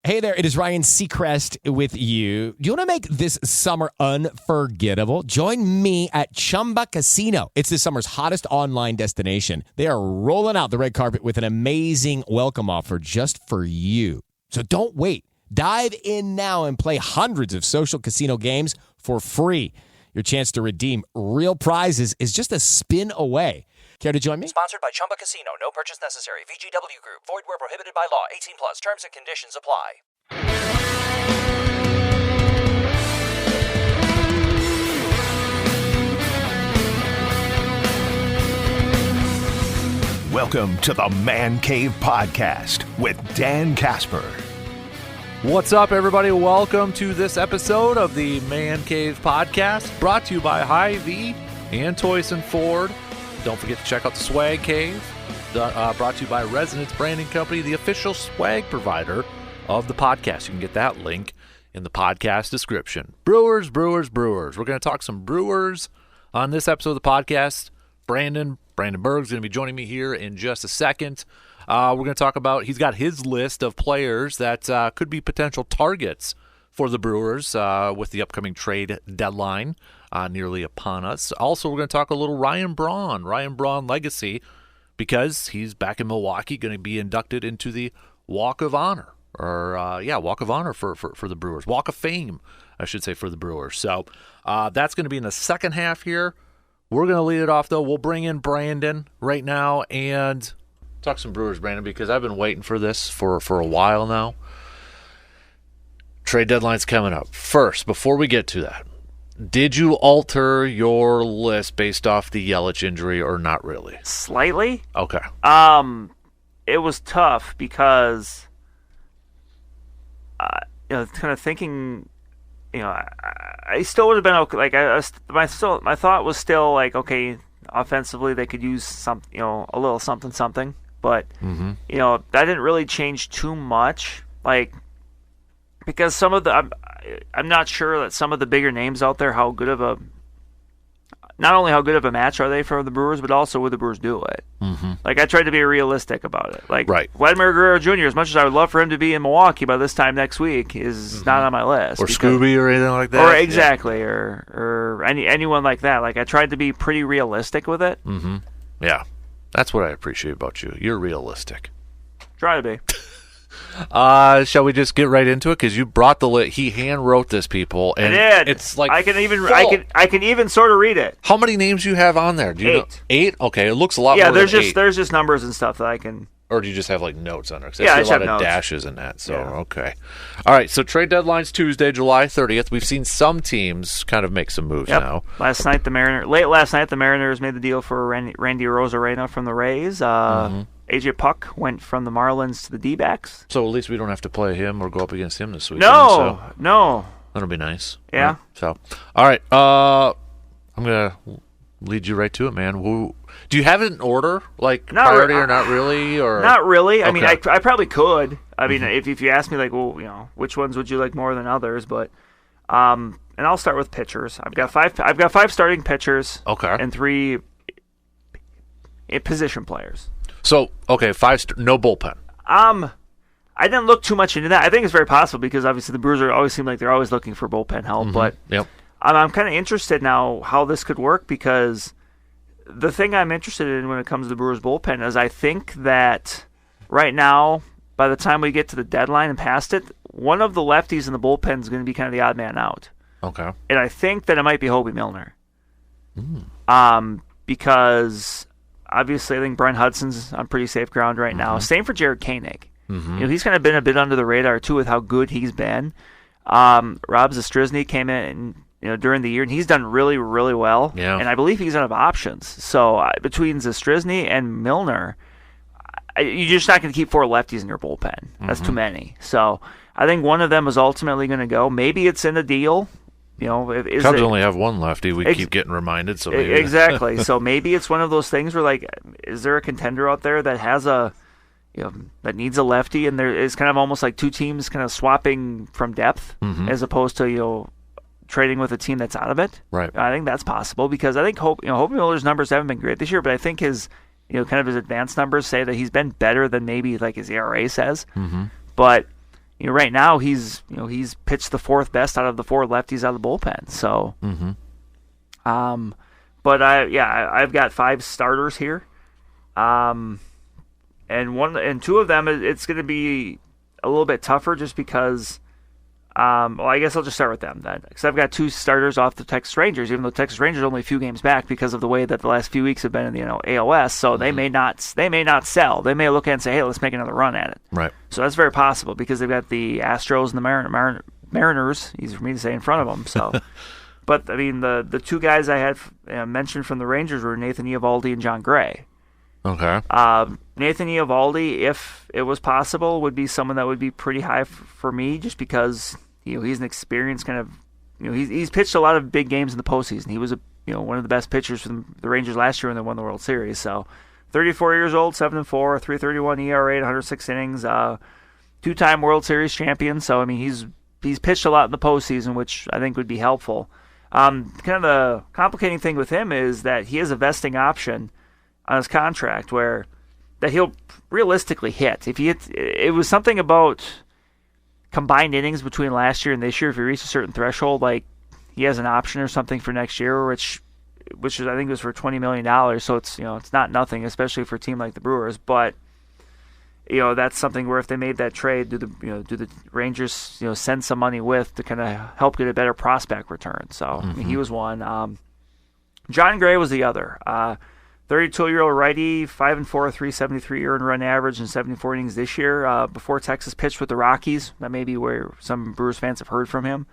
Hey there, it is Ryan Seacrest with you. Do you want to make this summer unforgettable? Join me at Chumba Casino. It's this summer's hottest online destination. They are rolling out the red carpet with an amazing welcome offer just for you. So don't wait. Dive in now and play hundreds of social casino games for free. Your chance to redeem real prizes is just a spin away. Care to join me? Sponsored by Chumba Casino. No purchase necessary. VGW Group. Void where prohibited by law. 18 plus. Terms and conditions apply. Welcome to the Man Cave Podcast with Dan Casper. What's up, everybody? Welcome to this episode of the Man Cave Podcast, brought to you by Hy-Vee and Toyson Ford. Don't forget to check out the Swag Cave, brought to you by Resonance Branding Company, the official swag provider of the podcast. You can get that link in the podcast description. Brewers. We're going to talk some Brewers on this episode of the podcast. Brandon Berg's going to be joining me here in just a second. We're going to talk about, he's got his list of players that could be potential targets for the Brewers with the upcoming trade deadline nearly upon us. Also, we're going to talk a little Ryan Braun legacy, because he's back in Milwaukee, going to be inducted into the Walk of Honor, Walk of Honor for the Brewers. Walk of Fame, I should say, for the Brewers. So that's going to be in the second half here. We're going to lead it off, though. We'll bring in Brandon right now and talk some Brewers, Brandon, because I've been waiting for this for a while now. Trade deadline's coming up. First, before we get to that, did you alter your list based off the Yelich injury or not really? Slightly. Okay. It was tough because, kind of thinking, I still would have been okay. Like my thought was still like, okay, offensively they could use some, a little something, but that didn't really change too much. Like, because some of the, I'm not sure that some of the bigger names out there, not only how good of a match are they for the Brewers, but also would the Brewers do it? Mm-hmm. Like, I tried to be realistic about it. Like, right. Vladimir Guerrero Jr., as much as I would love for him to be in Milwaukee by this time next week, is not on my list. Or Scooby or anything like that. Or exactly, or anyone like that. Like, I tried to be pretty realistic with it. Mm-hmm. Yeah, that's what I appreciate about you. You're realistic. Try to be. Shall we just get right into it? Because you brought the list. He hand wrote this, people, and I did. It's like I can even sort of read it. How many names you have on there? Do you 8. know? 8? Okay, it looks a lot. Yeah, more there's than just 8. There's just numbers and stuff that I can. Or do you just have like notes on there? Yeah, I see a lot of notes. dashes in that. So okay, all right. So trade deadline's Tuesday, July 30th. We've seen some teams kind of make some moves now. Late last night, the Mariners made the deal for Randy Arozarena from the Rays. AJ Puck went from the Marlins to the D-backs. So at least we don't have to play him or go up against him this weekend. No. That'll be nice. Yeah. Right? So, all right. I'm going to lead you right to it, man. Do you have it in order, like not priority or not really? Or not really. I okay. mean, I probably could. I mean, if you ask me, like, well, which ones would you like more than others? But, and I'll start with pitchers. I've got five starting pitchers. Okay. And 3 position players. So, okay, 5 no bullpen. I didn't look too much into that. I think it's very possible because obviously the Brewers always seem like they're always looking for bullpen help. But I'm kind of interested now how this could work, because the thing I'm interested in when it comes to the Brewers bullpen is I think that right now, by the time we get to the deadline and past it, one of the lefties in the bullpen is going to be kind of the odd man out. Okay. And I think that it might be Hobie Milner. Because obviously I think Brian Hudson's on pretty safe ground right now. Same for Jared Koenig. He's kind of been a bit under the radar too with how good he's been. Rob Zastryzny came in during the year, and he's done really, really well. Yeah. And I believe he's out of options. So between Zastryzny and Milner, you're just not going to keep 4 lefties in your bullpen. That's too many. So I think one of them is ultimately going to go. Maybe it's in a deal. Cubs only have 1 lefty. We keep getting reminded. So maybe. Exactly. So maybe it's one of those things where, like, is there a contender out there that has that needs a lefty, and there is kind of almost like 2 teams kind of swapping from depth as opposed to trading with a team that's out of it. Right. I think that's possible, because I think Hope Miller's numbers haven't been great this year, but I think his kind of his advanced numbers say that he's been better than maybe like his ERA says. But right now he's pitched the fourth best out of the 4 lefties out of the bullpen. So, but I've got 5 starters here, and 2 of them it's going to be a little bit tougher just because. I guess I'll just start with them then, because I've got 2 starters off the Texas Rangers, even though Texas Rangers are only a few games back because of the way that the last few weeks have been in the ALS. So they may not sell. They may look at it and say, hey, let's make another run at it. Right. So that's very possible because they've got the Astros and the Mariners. Easy for me to say in front of them. So, but I mean the 2 guys I had mentioned from the Rangers were Nathan Eovaldi and John Gray. Okay. Nathan Eovaldi, if it was possible, would be someone that would be pretty high for me, just because he's an experienced kind of he's pitched a lot of big games in the postseason. He was one of the best pitchers for the Rangers last year when they won the World Series. So, 34 years old, 7-4, 3.31 ERA, 106 innings, 2-time World Series champion. So I mean he's pitched a lot in the postseason, which I think would be helpful. Kind of the complicating thing with him is that he has a vesting option on his contract where that he'll realistically hit. If he hits, it was something about combined innings between last year and this year. If he reaches a certain threshold, like he has an option or something for next year, which is I think was for $20 million. So it's it's not nothing, especially for a team like the Brewers. But that's something where if they made that trade, do the Rangers send some money with to kind of help get a better prospect return. So I mean, he was one. John Gray was the other. 32-year-old righty, 5-4, 3.73 earned run average in 74 innings this year. Before Texas pitched with the Rockies, that may be where some Brewers fans have heard from him.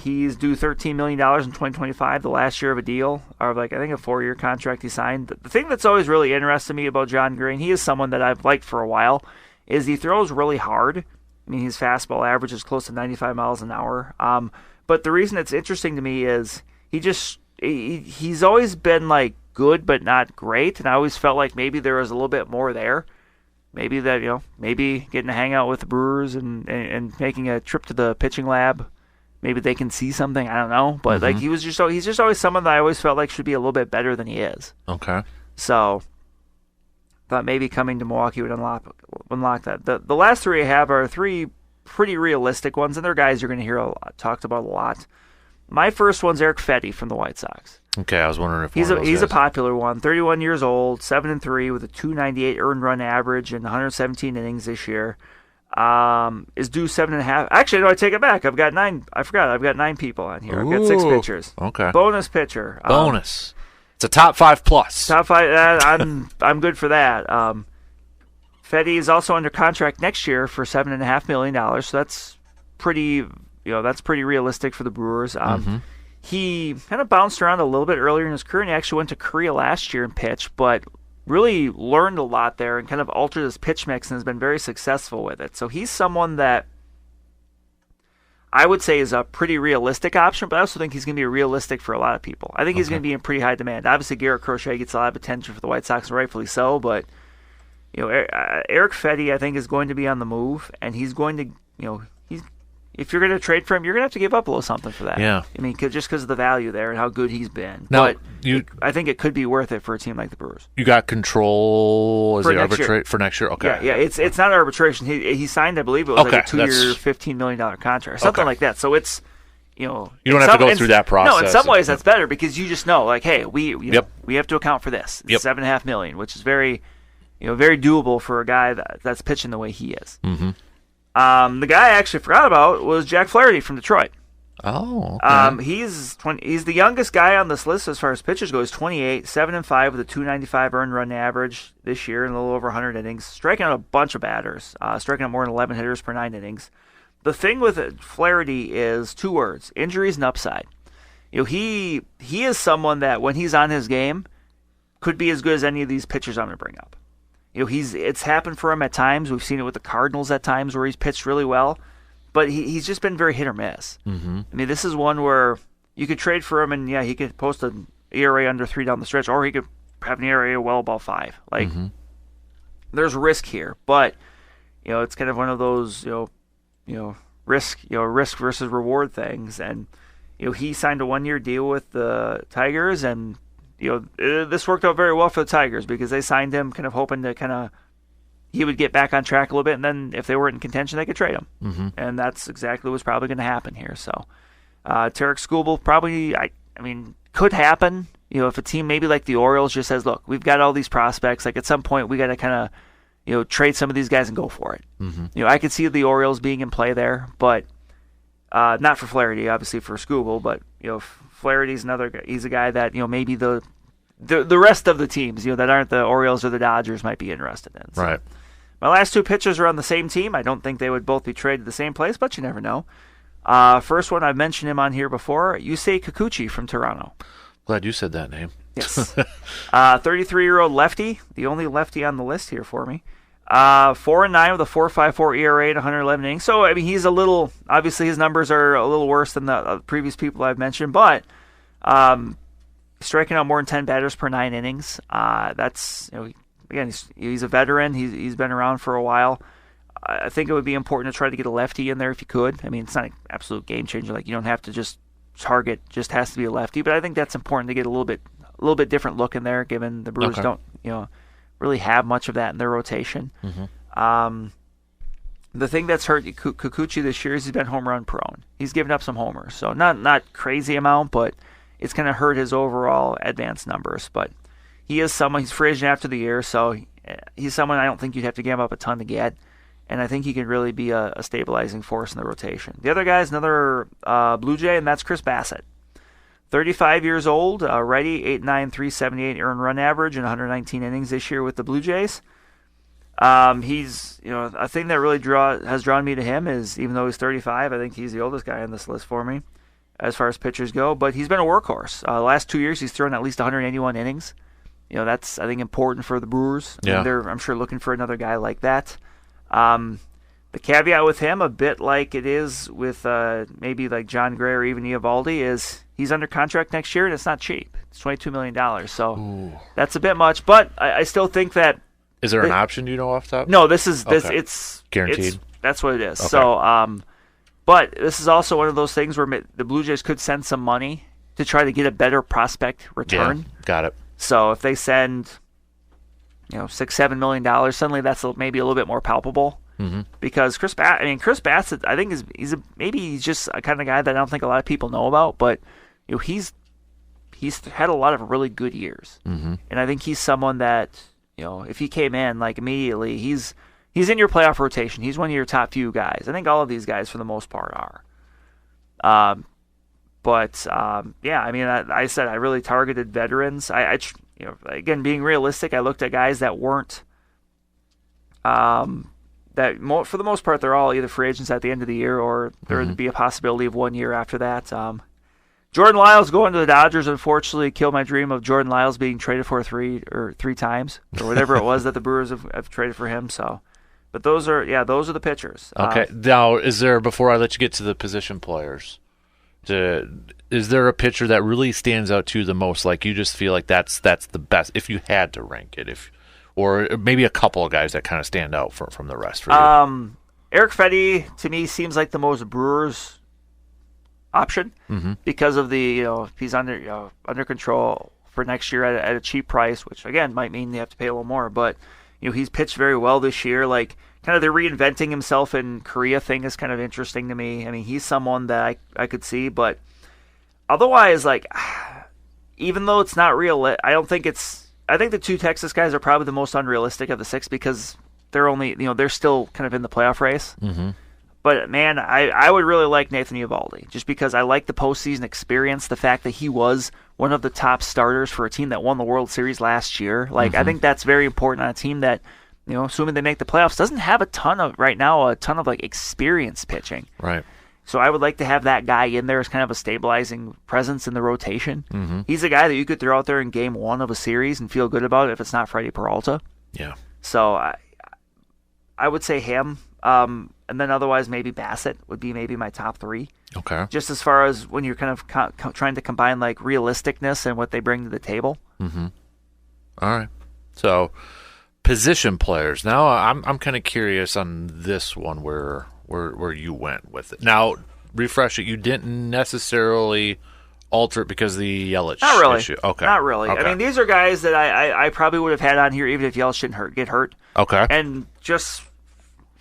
He's due $13 million in 2025, the last year of a deal, or I think a 4-year contract he signed. The thing that's always really interested me about John Gray, and he is someone that I've liked for a while, is he throws really hard. I mean, his fastball average is close to 95 miles an hour. But the reason it's interesting to me is he's always been like good but not great, and I always felt like maybe there was a little bit more there. Maybe that maybe getting to hang out with the Brewers and making a trip to the pitching lab, maybe they can see something. I don't know, but like he's just always someone that I always felt like should be a little bit better than he is. Okay. So thought maybe coming to Milwaukee would unlock that. The last 3 I have are 3 pretty realistic ones, and they're guys you're going to hear talked about a lot. My first one's Eric Fetty from the White Sox. Okay, I was wondering if he's a popular one. 31 years old, 7-3 with a 2.98 earned run average in 117 innings this year. Is due 7.5. Actually, no, I take it back. I've got 9. I forgot. I've got 9 people on here. I've got 6 pitchers. Okay. Bonus pitcher. Bonus. It's a top 5 plus. Top 5. I'm good for that. Fetty is also under contract next year for $7.5 million. So that's pretty. That's pretty realistic for the Brewers. He kind of bounced around a little bit earlier in his career, and he actually went to Korea last year and pitched, but really learned a lot there and kind of altered his pitch mix and has been very successful with it. So he's someone that I would say is a pretty realistic option, but I also think he's going to be realistic for a lot of people. I think he's going to be in pretty high demand. Obviously, Garrett Crochet gets a lot of attention for the White Sox, and rightfully so, but Eric Fetty, I think, is going to be on the move, and he's going to, if you're going to trade for him, you're going to have to give up a little something for that. Yeah. I mean, just because of the value there and how good he's been. Now, but I think it could be worth it for a team like the Brewers. You got control as the arbitrate for next year? Okay. Yeah, it's not arbitration. He signed, I believe it was like a 2-year, $15 million contract, something like that. So it's, you don't have to go through that process. No, in some ways that's better because you just know, like, hey, we have to account for this. It's $7.5 million, which is very, very doable for a guy that's pitching the way he is. Mm-hmm. The guy I actually forgot about was Jack Flaherty from Detroit. Oh, okay. He's the youngest guy on this list as far as pitchers go. He's 28, 7-5 with a 2.95 earned run average this year and a little over 100 innings, striking out a bunch of batters, striking out more than 11 hitters per 9 innings. The thing with Flaherty is 2 words: injuries and upside. He is someone that when he's on his game could be as good as any of these pitchers I'm going to bring up. It's happened for him at times. We've seen it with the Cardinals at times where he's pitched really well, but he's just been very hit or miss. Mm-hmm. I mean, this is one where you could trade for him, and he could post an ERA under 3 down the stretch, or he could have an ERA well above 5. Like, there's risk here, but it's kind of one of those risk versus reward things. And he signed a 1-year deal with the Tigers, and this worked out very well for the Tigers because they signed him kind of hoping to he would get back on track a little bit, and then if they weren't in contention, they could trade him. And that's exactly what's probably going to happen here. So Tarek Skubal probably, I mean, could happen. If a team maybe like the Orioles just says, look, we've got all these prospects. Like at some point, we got to kind of, trade some of these guys and go for it. I could see the Orioles being in play there, but not for Flaherty, obviously for Skubal, but Flaherty's another guy. He's a guy that maybe the rest of the teams that aren't the Orioles or the Dodgers might be interested in. So. Right. My last two pitchers are on the same team. I don't think they would both be traded to the same place, but you never know. First one, I've mentioned him on here before. Yusei Kikuchi from Toronto. Glad you said that name. Yes. 33-year-old lefty, the only lefty on the list here for me. 4-9 with a 4.54 ERA and 111 innings. So, I mean, he's obviously his numbers are a little worse than the previous people I've mentioned, but striking out more than 10 batters per 9 innings. That's, again, he's a veteran. He's been around for a while. I think it would be important to try to get a lefty in there if you could. I mean, it's not an absolute game changer. Like, you don't have to just target, just has to be a lefty, but I think that's important to get a little bit different look in there, given the Brewers don't, really have much of that in their rotation. The thing that's hurt Kikuchi this year is he's been home run prone. He's given up some homers, so not crazy amount, but it's going to hurt his overall advanced numbers. But he is someone, he's free agent after the year, so he's someone I don't think you'd have to give up a ton to get, and I think he can really be a stabilizing force in the rotation. The other guy is another Blue Jay, and that's Chris Bassett. 35 years old, righty, 8'9", 378 earned run average in 119 innings this year with the Blue Jays. He's, a thing that really has drawn me to him is, even though he's 35, I think he's the oldest guy on this list for me as far as pitchers go, but he's been a workhorse. The last 2 years, he's thrown at least 181 innings. That's, I think, important for the Brewers. Yeah. They're, I'm sure, looking for another guy like that. The caveat with him, a bit like it is with maybe like John Gray or even Eovaldi, is he's under contract next year, and it's not cheap. It's $22 million, so that's a bit much. But I still think that... Is there an option, do you know off the top? No, this. It's guaranteed. That's what it is. Okay. So, but this is also one of those things where the Blue Jays could send some money to try to get a better prospect return. Yeah, got it. So if they send, $6-7 million, suddenly that's maybe a little bit more palpable. Because Chris Bassett, I think he's just a kind of guy that I don't think a lot of people know about, but he's had a lot of really good years, and I think he's someone that if he came in like immediately, he's in your playoff rotation. He's one of your top few guys. I think all of these guys for the most part are. Yeah, I mean, I said I really targeted veterans. Again, being realistic, I looked at guys that weren't. For the most part, they're all either free agents at the end of the year or there would be a possibility of 1 year after that. Jordan Lyles going to the Dodgers, unfortunately, killed my dream of Jordan Lyles being traded for three times or whatever it was that the Brewers have traded for him. So, but those are the pitchers. Okay. Now, is there, before I let you get to the position players, is there a pitcher that really stands out to you the most? Like you just feel like that's the best if you had to rank it, or maybe a couple of guys that kind of stand out from the rest for you? Eric Fedde, to me, seems like the most Brewers option because of the, he's under control for next year at a cheap price, which, again, might mean they have to pay a little more. But, he's pitched very well this year. Like, kind of the reinventing himself in Korea thing is kind of interesting to me. I mean, he's someone that I could see. But otherwise, like, even though it's not real, I think the two Texas guys are probably the most unrealistic of the six because they're only, they're still kind of in the playoff race. But, man, I would really like Nathan Eovaldi just because I like the postseason experience, the fact that he was one of the top starters for a team that won the World Series last year. Like, I think that's very important on a team that, assuming they make the playoffs, doesn't have a ton of like experience pitching. Right. So I would like to have that guy in there as kind of a stabilizing presence in the rotation. He's a guy that you could throw out there in game one of a series and feel good about it if it's not Freddie Peralta. Yeah. So I would say him. And then otherwise maybe Bassett would be maybe my top three. Okay. Just as far as when you're kind of trying to combine like realisticness and what they bring to the table. All right. So position players. Now I'm kind of curious on this one where you went with it. Now, refresh it. You didn't necessarily alter it because of the Yelich Not really. issue? Okay. Not really. Okay. I mean, these are guys that I probably would have had on here even if Yelich didn't get hurt. Okay. And just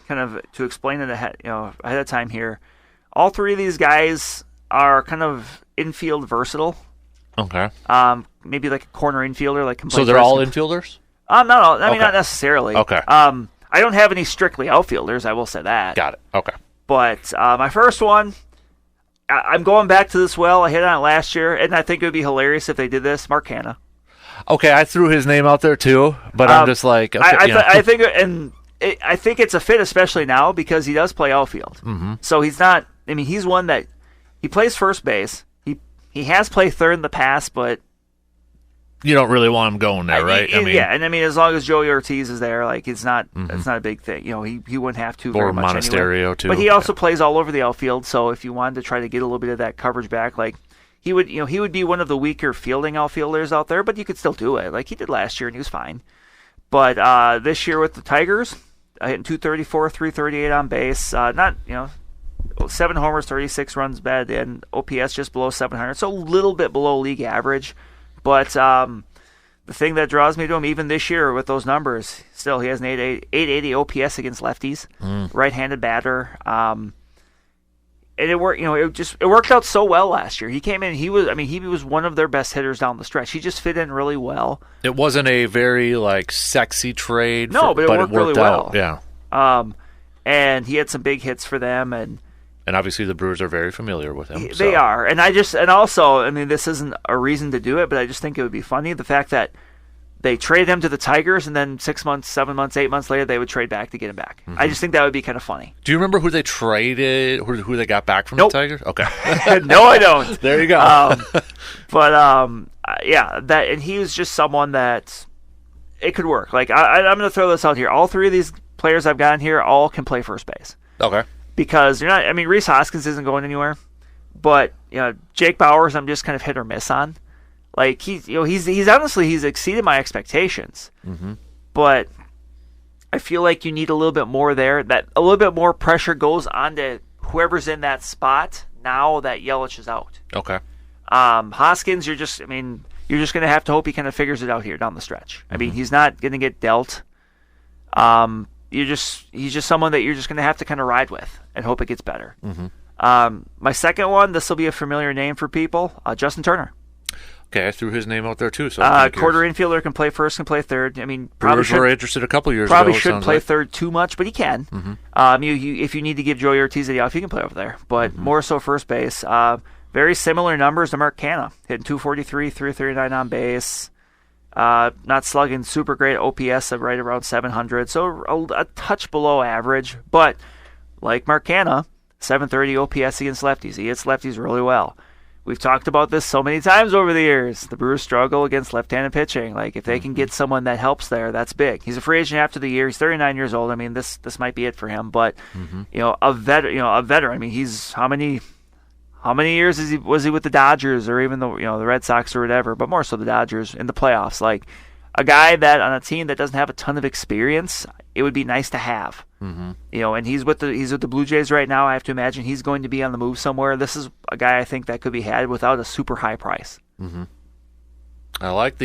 kind of to explain it ahead of time here, all three of these guys are kind of infield versatile. Okay. Maybe like a corner infielder, like so they're all infielders? Not all. I mean, not necessarily. Okay. I don't have any strictly outfielders. I will say that. Got it. Okay. But my first one, I'm going back to this well. I hit on it last year, and I think it would be hilarious if they did this. Mark Canha. Okay, I threw his name out there too, but I'm just like, okay, I think it's a fit, especially now because he does play outfield. Mm-hmm. So he's not. I mean, he's one that he plays first base. He has played third in the past, but you don't really want him going there, right? Yeah, and I mean, as long as Joey Ortiz is there, like it's not a big thing. He wouldn't have to very much Monasterio anyway. too. But he also plays all over the outfield. So if you wanted to try to get a little bit of that coverage back, like he would be one of the weaker fielding outfielders out there, but you could still do it, like he did last year, and he was fine. But this year with the Tigers, hitting 234, 338 on base, 7 homers, 36 runs batted in, OPS just below 700, so a little bit below league average. But the thing that draws me to him, even this year with those numbers, still he has an 880 OPS against lefties, right-handed batter. And it worked. It worked out so well last year. He came in. He was one of their best hitters down the stretch. He just fit in really well. It wasn't a very sexy trade. No, but it worked really well. Yeah. And he had some big hits for them, and obviously the Brewers are very familiar with him. They are. And also, this isn't a reason to do it, but I just think it would be funny, the fact that they trade him to the Tigers, and then 6 months, 7 months, 8 months later, they would trade back to get him back. Mm-hmm. I just think that would be kind of funny. Do you remember who they traded, who they got back from the Tigers? Okay. No, I don't. There you go. And he was just someone that it could work. Like, I'm going to throw this out here. All three of these players I've got in here all can play first base. Okay. Because you're not. Rhys Hoskins isn't going anywhere, but Jake Bauers, I'm just kind of hit or miss on. Like he's honestly exceeded my expectations, but I feel like you need a little bit more there. That a little bit more pressure goes onto whoever's in that spot now that Yelich is out. Okay. Hoskins, you're just going to have to hope he kind of figures it out here down the stretch. He's not going to get dealt. He's just someone that you're just going to have to kind of ride with and hope it gets better. My second one, this will be a familiar name for people, Justin Turner. Okay, I threw his name out there too. So quarter infielder, can play first, can play third. Brewers were interested a couple years ago. Probably shouldn't play third too much, but he can. If you need to give Joey Ortiz a off, you can play over there. But more so first base. Very similar numbers to Mark Canha, hitting 243, 339 on base. Not slugging super great, OPS of right around 700, so a touch below average. But like Mark Canha, 730 OPS against lefties. He hits lefties really well. We've talked about this so many times over the years. The Brewers struggle against left-handed pitching. Like if they can get someone that helps there, that's big. He's a free agent after the year. He's 39 years old. This might be it for him. But a veteran. He's how many years was he with the Dodgers or even the Red Sox or whatever, but more so the Dodgers in the playoffs. Like a guy that on a team that doesn't have a ton of experience, it would be nice to have. And he's with the Blue Jays right now. I have to imagine he's going to be on the move somewhere. This is a guy I think that could be had without a super high price. I like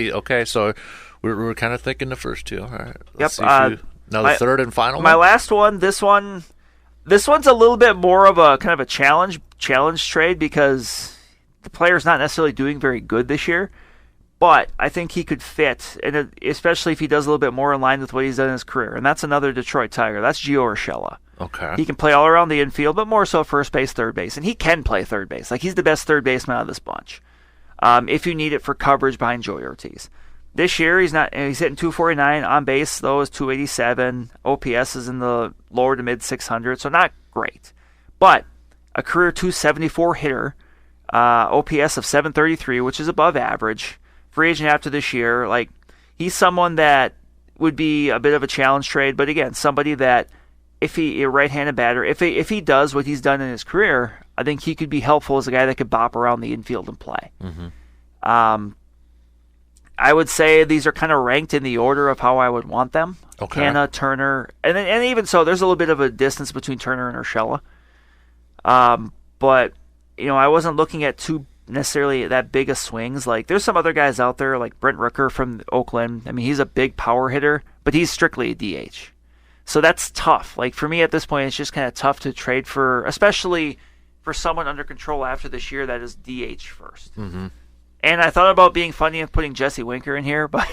so we're kind of thinking the first two. All right. Yep. The third and final. My last one. This one's a little bit more of a kind of a challenge trade because the player's not necessarily doing very good this year, but I think he could fit, and especially if he does a little bit more in line with what he's done in his career. And that's another Detroit Tiger. That's Gio Urshela. Okay. He can play all around the infield, but more so first base, third base, and he can play third base. Like he's the best third baseman out of this bunch. If you need it for coverage behind Joey Ortiz. This year he's hitting 249 on base though is 287. OPS is in the lower to mid 600, so not great, but a career 274 hitter, OPS of 733, which is above average. Free agent after this year, like he's someone that would be a bit of a challenge trade, but again, somebody that if he a right-handed batter, if he does what he's done in his career, I think he could be helpful as a guy that could bop around the infield and play. I would say these are kind of ranked in the order of how I would want them. Okay. Canha, Turner, and even so, there's a little bit of a distance between Turner and Urshela. But I wasn't looking at too necessarily that big of swings. Like, there's some other guys out there, like Brent Rooker from Oakland. I mean, he's a big power hitter, but he's strictly a DH. So that's tough. Like, for me at this point, it's just kind of tough to trade for, especially for someone under control after this year that is DH first. Mm-hmm. And I thought about being funny and putting Jesse Winker in here, but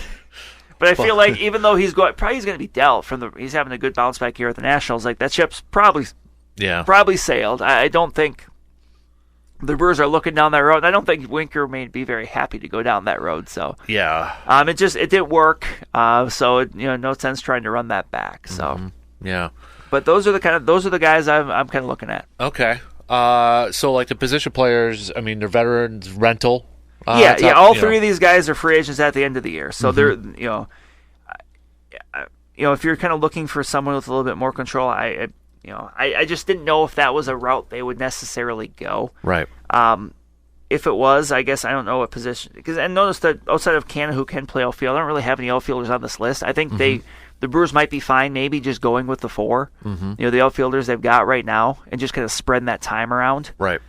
I feel like even though he's going to be dealt he's having a good bounce back here at the Nationals. Like, that ship's probably sailed. I don't think the Brewers are looking down that road. I don't think Winker may be very happy to go down that road. So it didn't work. So no sense trying to run that back. So but those are the guys I'm kind of looking at. Okay. So like the position players, I mean, they're veterans, rental. All three of these guys are free agents at the end of the year. So they're if you're kind of looking for someone with a little bit more control, I just didn't know if that was a route they would necessarily go. Right. If it was, I guess I don't know what position. And notice that outside of Canna, who can play outfield, I don't really have any outfielders on this list. I think the Brewers might be fine maybe just going with the 4. The outfielders they've got right now and just kind of spreading that time around. Right.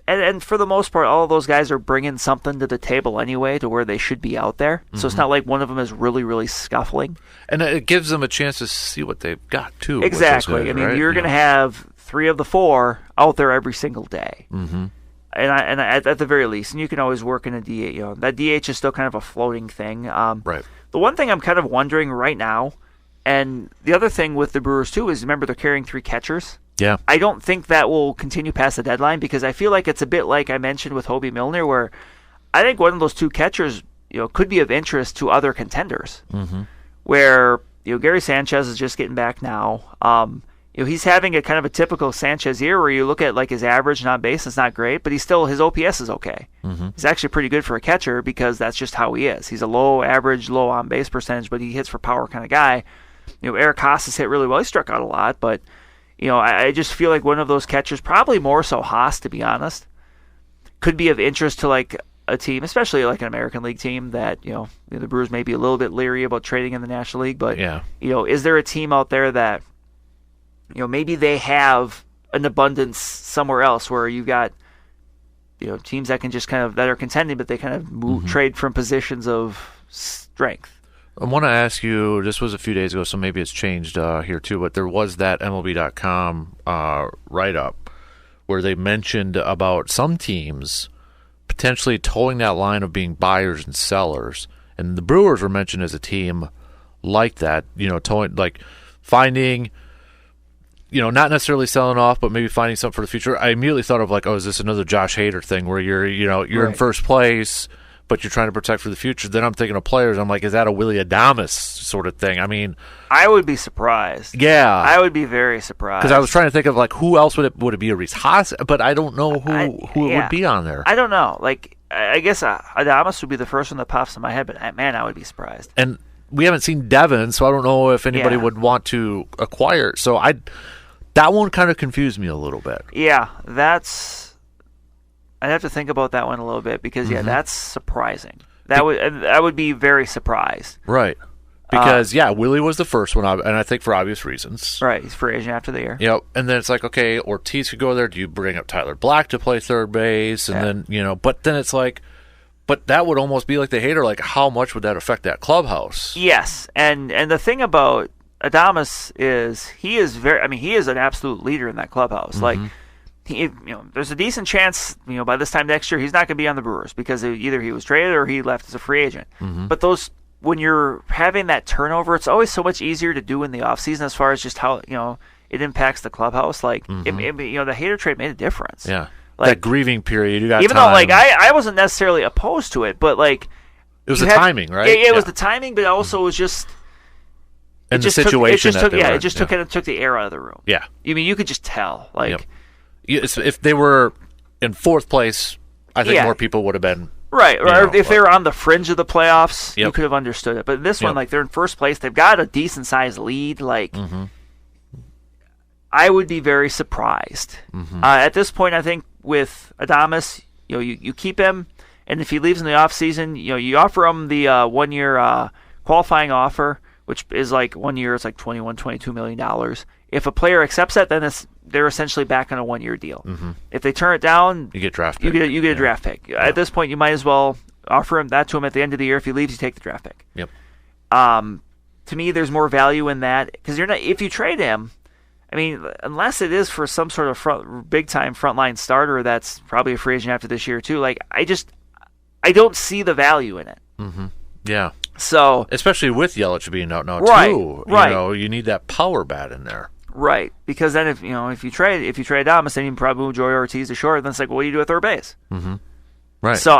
And for the most part, all of those guys are bringing something to the table anyway to where they should be out there. So it's not like one of them is really, really scuffling. And it gives them a chance to see what they've got, too. Exactly. Good, I mean, right? you're going to have 3 of the 4 out there every single day. And at the very least. And you can always work in a DH. That DH is still kind of a floating thing. Right. The one thing I'm kind of wondering right now, and the other thing with the Brewers, too, is remember they're carrying 3 catchers. Yeah. I don't think that will continue past the deadline because I feel like it's a bit like I mentioned with Hobie Milner, where I think one of those 2 catchers, could be of interest to other contenders. Where Gary Sanchez is just getting back now. He's having a kind of a typical Sanchez year where you look at like his average and on base, it's not great, but his OPS is okay. He's actually pretty good for a catcher because that's just how he is. He's a low average, low on base percentage, but he hits for power kind of guy. Eric Haas hit really well. He struck out a lot, but I just feel like one of those catchers, probably more so Haas, to be honest, could be of interest to like a team, especially like an American League team that, the Brewers may be a little bit leery about trading in the National League. But, is there a team out there that, maybe they have an abundance somewhere else where you've got, teams that can just that are contending, but they kind of trade from positions of strength. I want to ask you, this was a few days ago, so maybe it's changed here too, but there was that MLB.com write-up where they mentioned about some teams potentially towing that line of being buyers and sellers. And the Brewers were mentioned as a team like that, towing, like finding, not necessarily selling off, but maybe finding something for the future. I immediately thought of like, is this another Josh Hader thing where you're in first place, but you're trying to protect for the future? Then I'm thinking of players. I'm like, is that a Willy Adames sort of thing? I mean, I would be surprised. Yeah, I would be very surprised because I was trying to think of like who else would it be? A Reese Haas, but I don't know who it would be on there. I don't know. Like, I guess Adames would be the first one that pops in my head, but man, I would be surprised. And we haven't seen Devin, so I don't know if anybody would want to acquire. So that one kind of confused me a little bit. Yeah, I'd have to think about that one a little bit because that's surprising. I would be very surprised. Right. Because Willie was the first one, and I think for obvious reasons. Right, he's free agent after the year. Yep. And then it's like, okay, Ortiz could go there. Do you bring up Tyler Black to play third base? And then but then it's like, but that would almost be like the Hader. Like, how much would that affect that clubhouse? Yes, and the thing about Adames is he is an absolute leader in that clubhouse. Like, there's a decent chance, by this time next year he's not going to be on the Brewers because either he was traded or he left as a free agent. But when you're having that turnover, it's always so much easier to do in the offseason as far as just how it impacts the clubhouse. Like, the Hader trade made a difference. Yeah, like, that grieving period. You got even time. though like I wasn't necessarily opposed to it, but like it was the timing, right? It was the timing, but also it was just. And the situation it just took the air out of the room. Yeah, I mean, you could just tell. Like, if they were in fourth place, I think more people would have been right. Or if they were on the fringe of the playoffs, you could have understood it. But this one, like, they're in first place. They've got a decent sized lead. Like, I would be very surprised. At this point, I think with Adames, you keep him, and if he leaves in the offseason, you offer him the 1 year qualifying offer, which is like 1 year, it's like $21, $22 million. If a player accepts that, then they're essentially back on a 1-year deal. If they turn it down, you get draft pick. You get a draft pick. At this point, you might as well offer that to him at the end of the year. If he leaves, you take the draft pick. Yep. To me, there's more value in that because if you trade him, I mean, unless it is for some sort of big time frontline starter that's probably a free agent after this year too. Like I don't see the value in it. Yeah. So especially with Yelich being out now too, you need that power bat in there. Right, because then if you trade Adames, then you can probably move Joey Ortiz to short. Then it's like, well, what do you do at third base? Right. So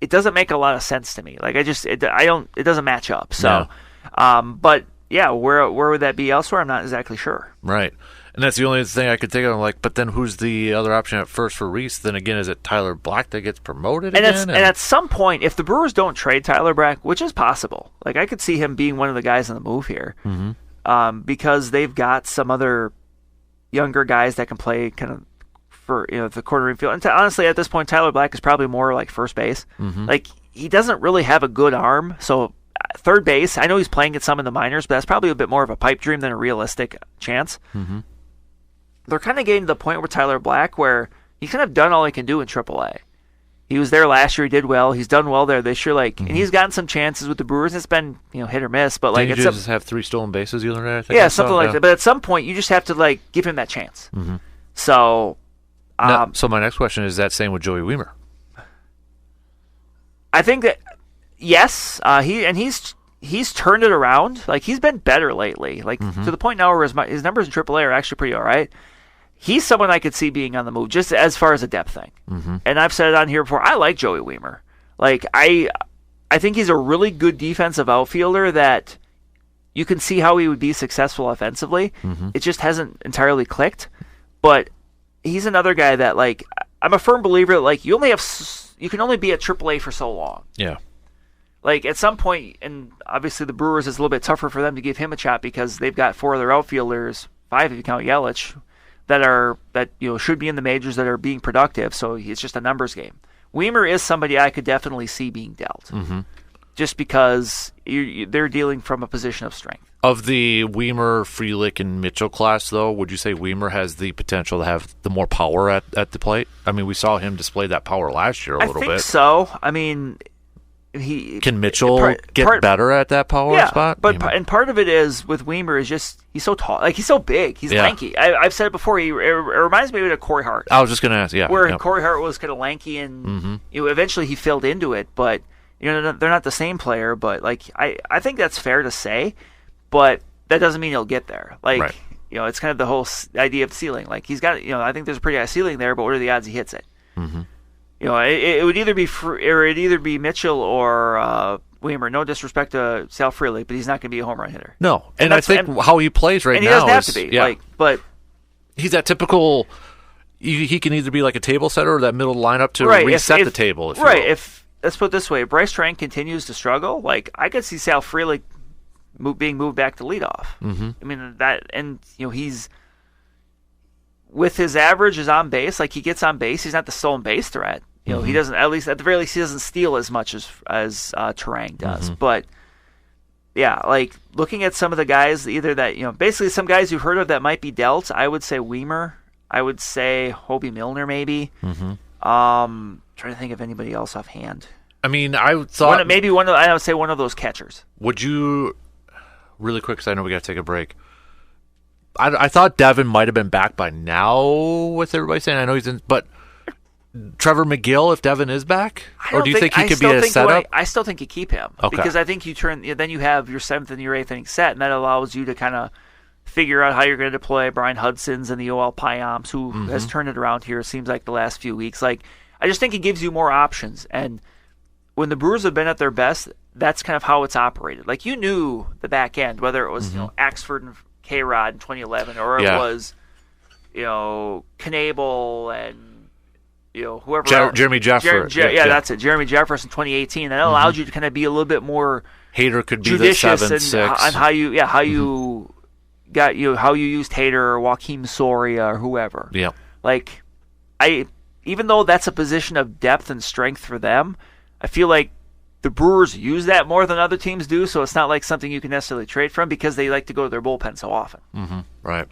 it doesn't make a lot of sense to me. Like it doesn't match up. So, but yeah, where would that be elsewhere? I'm not exactly sure. Right. And that's the only thing I could think of. I'm like, but then who's the other option at first for Reese? Then again, is it Tyler Black that gets promoted again? And at some point, if the Brewers don't trade Tyler Black, which is possible, like I could see him being one of the guys on the move here, because they've got some other younger guys that can play kind of for the corner infield. And honestly, at this point, Tyler Black is probably more like first base. Like he doesn't really have a good arm, so third base. I know he's playing it some in the minors, but that's probably a bit more of a pipe dream than a realistic chance. They're kind of getting to the point where Tyler Black, where he's kind of done all he can do in AAA. He was there last year. He did well. He's done well there this year. And he's gotten some chances with the Brewers. It's been hit or miss. But did he just have 3 stolen bases the other day? I think something like that. But at some point, you just have to give him that chance. So, so my next question is that same with Joey Wiemer. I think that yes, he's turned it around. Like he's been better lately. To the point now where his numbers in AAA are actually pretty all right. He's someone I could see being on the move, just as far as a depth thing. And I've said it on here before. I like Joey Wiemer. Like I think he's a really good defensive outfielder that you can see how he would be successful offensively. It just hasn't entirely clicked. But he's another guy that I'm a firm believer that you can only be at AAA for so long. Yeah. Like at some point, and obviously the Brewers is a little bit tougher for them to give him a shot because they've got 4 other outfielders, 5 if you count Yelich, that should be in the majors that are being productive. So it's just a numbers game. Wiemer is somebody I could definitely see being dealt, just because they're dealing from a position of strength. Of the Wiemer, Frelick, and Mitchell class, though, would you say Wiemer has the potential to have the more power at the plate? I mean, we saw him display that power last year a little bit. I think so. I mean, can Mitchell get better at that power spot? But and part of it is with Wiemer is just he's so tall, he's so big, he's lanky. I've said it before. It reminds me of Corey Hart. I was just going to ask, where Corey Hart was kind of lanky and eventually he filled into it. But they're not the same player. But I think that's fair to say. But that doesn't mean he'll get there. It's kind of the whole idea of the ceiling. He's got I think there's a pretty high ceiling there. But what are the odds he hits it? It would either be Mitchell or Wiemer. No disrespect to Sal Frelick, but he's not going to be a home run hitter. No, and I think how he plays right now, he doesn't have to be. But he's that typical. He can either be like a table setter or that middle lineup to reset the table. If let's put it this way, if Bryce Trank continues to struggle, I could see Sal Frelick being moved back to leadoff. I mean that, and he's. With his average is on base, he gets on base. He's not the stolen base threat. He doesn't. At the very least, he doesn't steal as much as Terang does. But yeah, looking at some of the guys, either that basically some guys you've heard of that might be dealt. I would say Wiemer. I would say Hobie Milner maybe. Trying to think of anybody else offhand. I mean, I thought I would say one of those catchers. Would you really quick? Because I know we got to take a break. I thought Devin might have been back by now with everybody saying. I know he's in, but Trevor McGill, if Devin is back? Or do you think he could be a setup? I still think you keep him. Okay. Because I think then you have your 7th and your 8th inning set, and that allows you to kind of figure out how you're going to deploy Brian Hudson's and the OL Payams, who has turned it around here, it seems like the last few weeks. I just think it gives you more options. And when the Brewers have been at their best, that's kind of how it's operated. You knew the back end, whether it was Axford and K-Rod in 2011, or it was, Knable and, whoever Jeremy Jeffress. That's it. Jeremy Jeffress in 2018. That allowed you to kind of be a little bit more Hader could be judicious the 7-6 on how you got how you used Hader or Joaquim Soria or whoever. Yeah. Even though that's a position of depth and strength for them, I feel like the Brewers use that more than other teams do, so it's not like something you can necessarily trade from because they like to go to their bullpen so often. Mm-hmm. Right.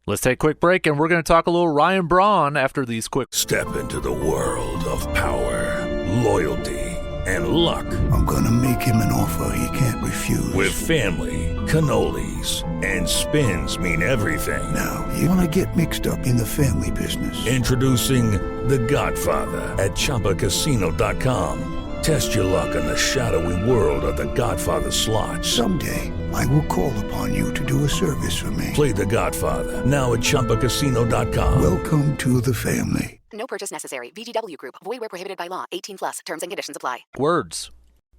Let's take a quick break, and we're going to talk a little Ryan Braun after these quick. Step into the world of power, loyalty, and luck. I'm going to make him an offer he can't refuse. With family, cannolis, and spins mean everything. Now, you want to get mixed up in the family business. Introducing The Godfather at ChumbaCasino.com. Test your luck in the shadowy world of The Godfather slot. Someday, I will call upon you to do a service for me. Play The Godfather now at ChumbaCasino.com. Welcome to the family. No purchase necessary. VGW Group. Void where prohibited by law. 18+. Terms and conditions apply. Words.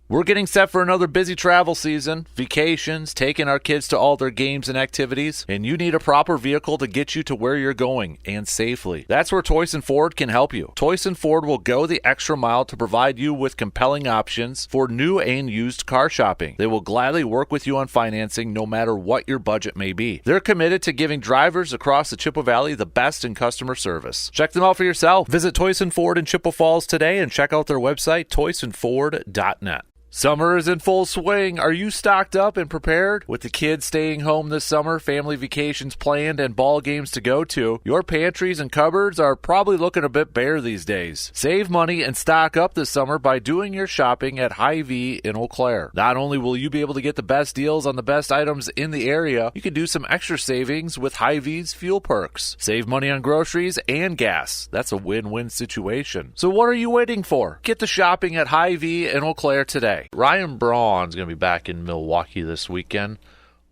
We're getting set for another busy travel season, vacations, taking our kids to all their games and activities, and you need a proper vehicle to get you to where you're going and safely. That's where Toyson Ford can help you. Toyson Ford will go the extra mile to provide you with compelling options for new and used car shopping. They will gladly work with you on financing no matter what your budget may be. They're committed to giving drivers across the Chippewa Valley the best in customer service. Check them out for yourself. Visit Toyson Ford in Chippewa Falls today and check out their website, toysonford.net. Summer is in full swing. Are you stocked up and prepared? With the kids staying home this summer, family vacations planned, and ball games to go to, your pantries and cupboards are probably looking a bit bare these days. Save money and stock up this summer by doing your shopping at Hy-Vee in Eau Claire. Not only will you be able to get the best deals on the best items in the area, you can do some extra savings with Hy-Vee's fuel perks. Save money on groceries and gas. That's a win-win situation. So what are you waiting for? Get to shopping at Hy-Vee in Eau Claire today. Ryan Braun's going to be back in Milwaukee this weekend.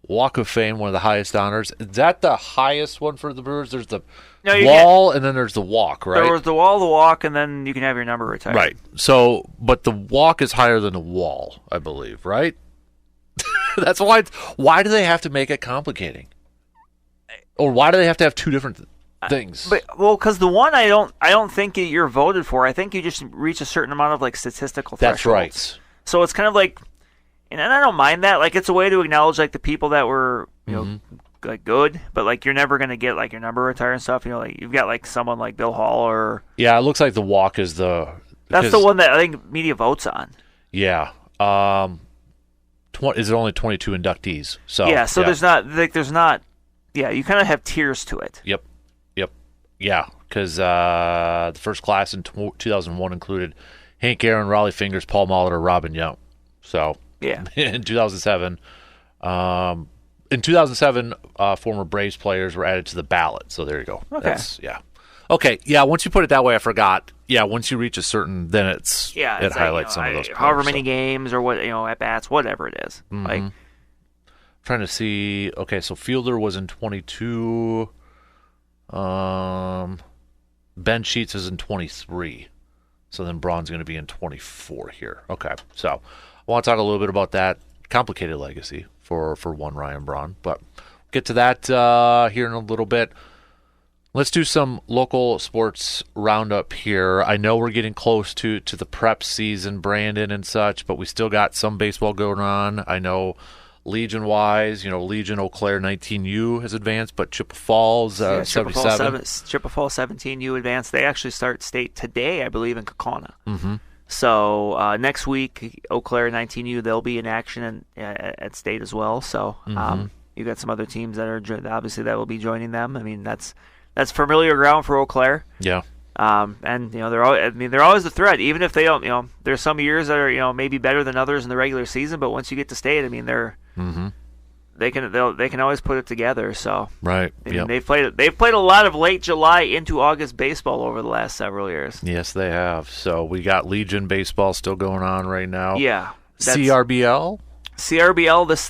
Walk of Fame, one of the highest honors. Is that the highest one for the Brewers? There's the wall, and then there's the walk, right? There was the wall, the walk, and then you can have your number retired. Right. So, but the walk is higher than the wall, I believe, right? That's why. Why do they have to make it complicating? Or why do they have to have two different things? Because the one I don't think you're voted for. I think you just reach a certain amount of like statistical thresholds. That's right. So it's kind of like, and I don't mind that. Like, it's a way to acknowledge like the people that were, you know, like good, but like you're never gonna get like your number retired and stuff. You know, like you've got like someone like Bill Hall or it looks like the walk is that's the one that I think media votes on. Yeah. Is it only 22 inductees? So there's not. Yeah, you kind of have tiers to it. Yep. Yeah, because the first class in 2001 included Hank Aaron, Raleigh Fingers, Paul Molitor, Robin Yount. So yeah, in 2007, former Braves players were added to the ballot. So there you go. Okay. Okay. Yeah. Once you put it that way, I forgot. Yeah. Once you reach a certain, then it highlights some of those. However many games or what at bats, whatever it is. Mm-hmm. Like trying to see. Okay, so Fielder was in 22. Ben Sheets is in 23. So then Braun's going to be in 24 here. Okay, so I want to talk a little bit about that complicated legacy for one Ryan Braun, but we'll get to that here in a little bit. Let's do some local sports roundup here. I know we're getting close to the prep season, Brandon and such, but we still got some baseball going on. I know Legion-wise, Legion Eau Claire 19U has advanced, but Chippewa Falls 77. Chippewa Falls 17U advanced. They actually start state today, I believe, in Kaukauna. Mm-hmm. So next week, Eau Claire 19U, they'll be in action at state as well. So you got some other teams that are obviously that will be joining them. I mean, that's familiar ground for Eau Claire. Yeah. And they're always the threat, even if they don't. There's some years that are maybe better than others in the regular season, but once you get to state, I mean they can always put it together. So right, they've played a lot of late July into August baseball over the last several years. Yes, they have. So we got Legion baseball still going on right now. Yeah, CRBL.